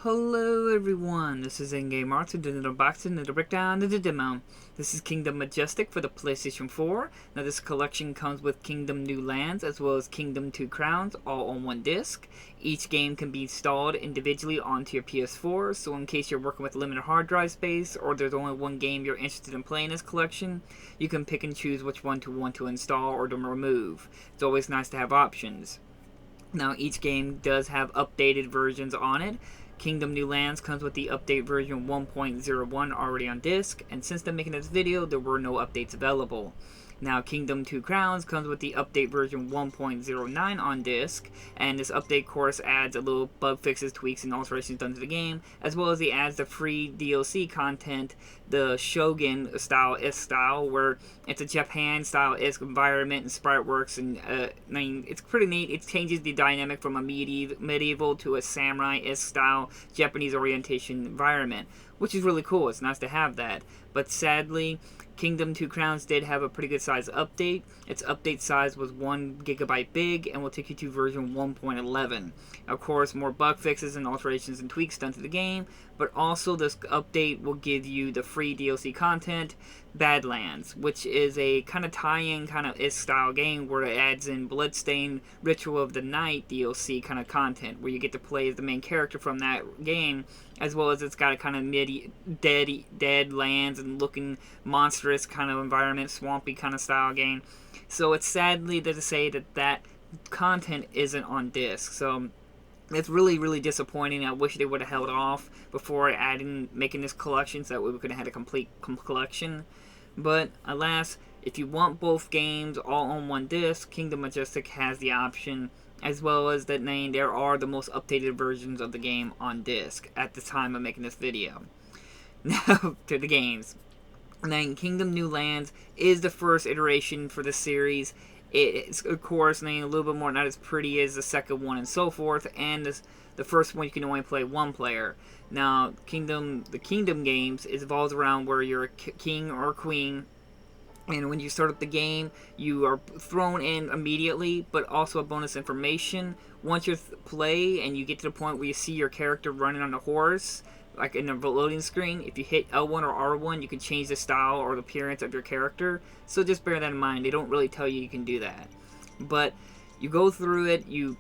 Hello everyone, this is In-Game Arts and doing an unboxing and a breakdown of the demo. This is Kingdom Majestic for the PlayStation 4. Now this collection comes with Kingdom New Lands as well as Kingdom 2 Crowns all on one disc. Each game can be installed individually onto your PS4, so in case you're working with limited hard drive space or there's only one game you're interested in playing this collection, you can pick and choose which one to want to install or to remove. It's always nice to have options. Now each game does have updated versions on it. Kingdom New Lands comes with the update version 1.01 already on disc, and since I'm making this video, there were no updates available. Now Kingdom 2 Crowns comes with the update version 1.09 on disc, and this update course adds a little bug fixes, tweaks, and alterations done to the game, as well as it adds the free DLC content, the Shogun style, where it's a Japan style-esque environment and sprite works, and I mean, it's pretty neat. It changes the dynamic from a medieval to a samurai-esque style Japanese orientation environment, which is really cool. It's nice to have that, but sadly, Kingdom 2 Crowns did have a pretty good size update. Its update size was 1 GB big and will take you to version 1.11. Of course, more bug fixes and alterations and tweaks done to the game, but also this update will give you the free DLC content, Badlands, which is a kind of tie-in kind of style game where it adds in Bloodstained Ritual of the Night DLC kind of content, where you get to play as the main character from that game, as well as it's got a kind of dead lands and looking monstrous kind of environment, swampy kind of style game. So it's sadly to say that content isn't on disc. So it's really disappointing. I wish they would have held off before making this collection, so that way we could have had a complete collection. But alas, if you want both games all on one disc, Kingdom Majestic has the option, as well as that there are the most updated versions of the game on disc at the time of making this video. Now to the games. Then Kingdom New Lands is the first iteration for the series. It's, of course, a little bit more not as pretty as the second one and so forth, and the first one you can only play one player. Now, the Kingdom games evolves around where you're a king or a queen, and when you start up the game, you are thrown in immediately, but also a bonus information. Once you play and you get to the point where you see your character running on a horse, like in the loading screen, if you hit L1 or R1, you can change the style or the appearance of your character. So just bear that in mind. They don't really tell you can do that. But you go through it, you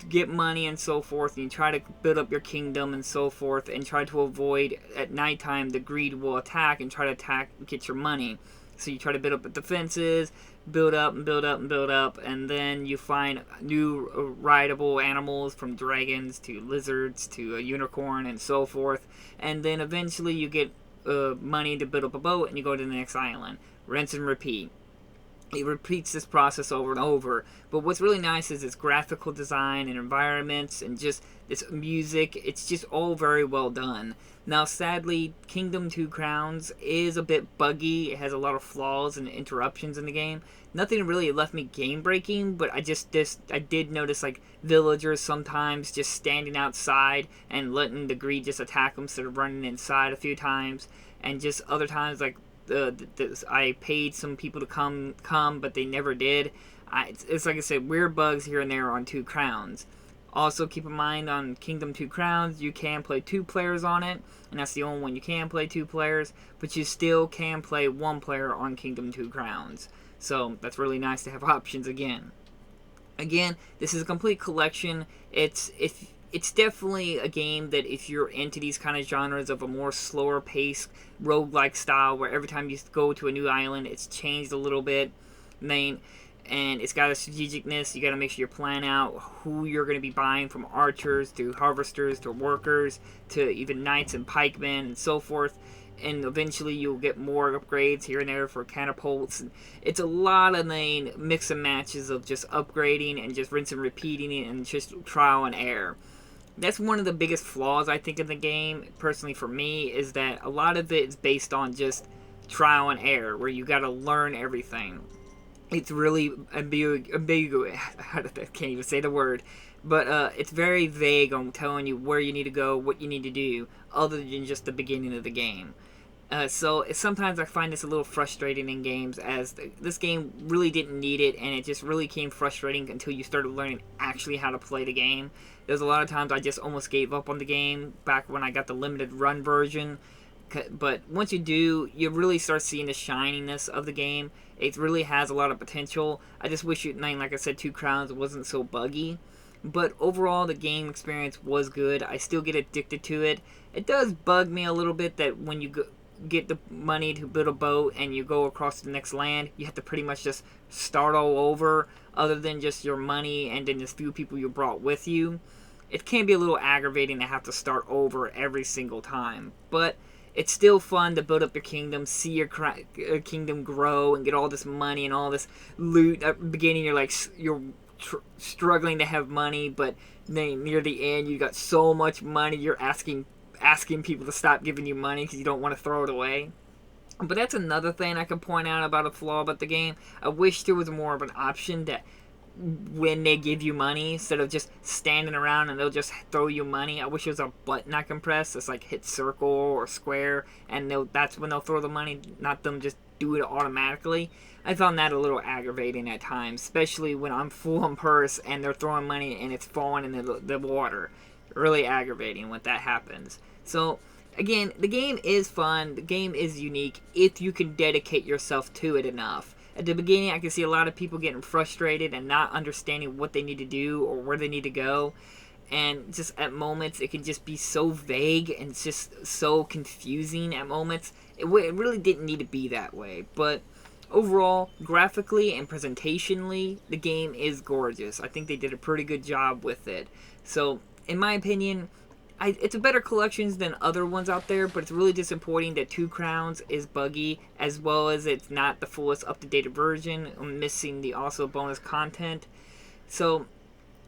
get money and so forth, and you try to build up your kingdom and so forth, and try to avoid at nighttime the greed will attack and try to get your money. So you try to build up defenses, build up, and then you find new rideable animals, from dragons to lizards to a unicorn and so forth. And then eventually you get money to build up a boat, and you go to the next island. Rinse and repeat. It repeats this process over and over. But what's really nice is its graphical design and environments and just its music. It's just all very well done. Now, sadly, Kingdom 2 Crowns is a bit buggy. It has a lot of flaws and interruptions in the game. Nothing really left me game-breaking, but I did notice, like, villagers sometimes just standing outside and letting the greed just attack them instead of running inside a few times. And just other times, like, I paid some people to come, but they never did. It's like I said, weird bugs here and there on 2 Crowns. Also, keep in mind, on Kingdom 2 Crowns, you can play 2 players on it, and that's the only one you can play 2 players, but you still can play 1 player on Kingdom 2 Crowns. So, that's really nice to have options again. Again, this is a complete collection. It's definitely a game that if you're into these kind of genres of a more slower pace, roguelike style, where every time you go to a new island, it's changed a little bit, and it's got a strategicness. You got to make sure you plan out who you're going to be buying, from archers to harvesters to workers to even knights and pikemen and so forth. And eventually you'll get more upgrades here and there for catapults. It's a lot of mix and matches of just upgrading and just rinse and repeating it and just trial and error. That's one of the biggest flaws, I think, in the game, personally for me, is that a lot of it is based on just trial and error, where you got to learn everything. It's really ambiguous. I can't even say the word. But it's very vague on telling you where you need to go, what you need to do, other than just the beginning of the game. So sometimes I find this a little frustrating in games, as this game really didn't need it, and it just really came frustrating until you started learning actually how to play the game. There's a lot of times I just almost gave up on the game back when I got the limited run version. But once you do, you really start seeing the shininess of the game. It really has a lot of potential. I just wish like I said, Two Crowns wasn't so buggy. But overall, the game experience was good. I still get addicted to it. It does bug me a little bit that when you get the money to build a boat and you go across the next land, you have to pretty much just start all over, other than just your money and then just few people you brought with you. It can be a little aggravating to have to start over every single time, but it's still fun to build up your kingdom, see your kingdom grow, and get all this money and all this loot. At the beginning, you're struggling to have money, but then near the end, you got so much money, you're asking people to stop giving you money because you don't want to throw it away. But that's another thing I can point out about a flaw about the game. I wish there was more of an option that when they give you money, instead of just standing around and they'll just throw you money, I wish there was a button I can press that's like hit circle or square, and that's when they'll throw the money, not them just do it automatically. I found that a little aggravating at times, especially when I'm full on purse and they're throwing money and it's falling in the water. Really aggravating when that happens. So again, the game is fun, the game is unique if you can dedicate yourself to it enough. At the beginning, I can see a lot of people getting frustrated and not understanding what they need to do or where they need to go. And just at moments, it can just be so vague and it's just so confusing at moments. It really didn't need to be that way. But overall, graphically and presentationally, the game is gorgeous. I think they did a pretty good job with it. So, in my opinion, it's a better collection than other ones out there, but it's really disappointing that Two Crowns is buggy, as well as it's not the fullest up-to-date version. I'm missing the also bonus content. So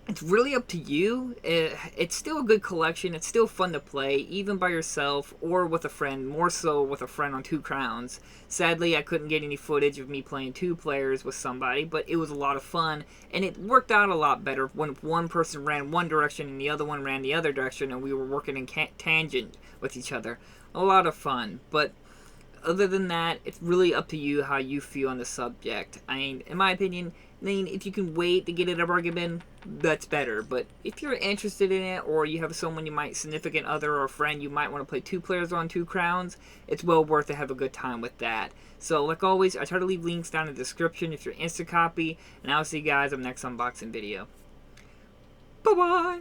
it's really up to you. It's still a good collection. It's still fun to play, even by yourself or with a friend, more so with a friend on Two Crowns. Sadly, I couldn't get any footage of me playing two players with somebody, but it was a lot of fun, and it worked out a lot better when one person ran one direction and the other one ran the other direction, and we were working in tangent with each other. A lot of fun, but other than that, it's really up to you how you feel on the subject. I mean, in my opinion, if you can wait to get it a bargain bin, that's better. But if you're interested in it, or you have someone significant other or friend, you might want to play two players on Two Crowns, it's well worth to have a good time with that. So, like always, I try to leave links down in the description if you're instant copy, and I'll see you guys on the next unboxing video. Bye-bye!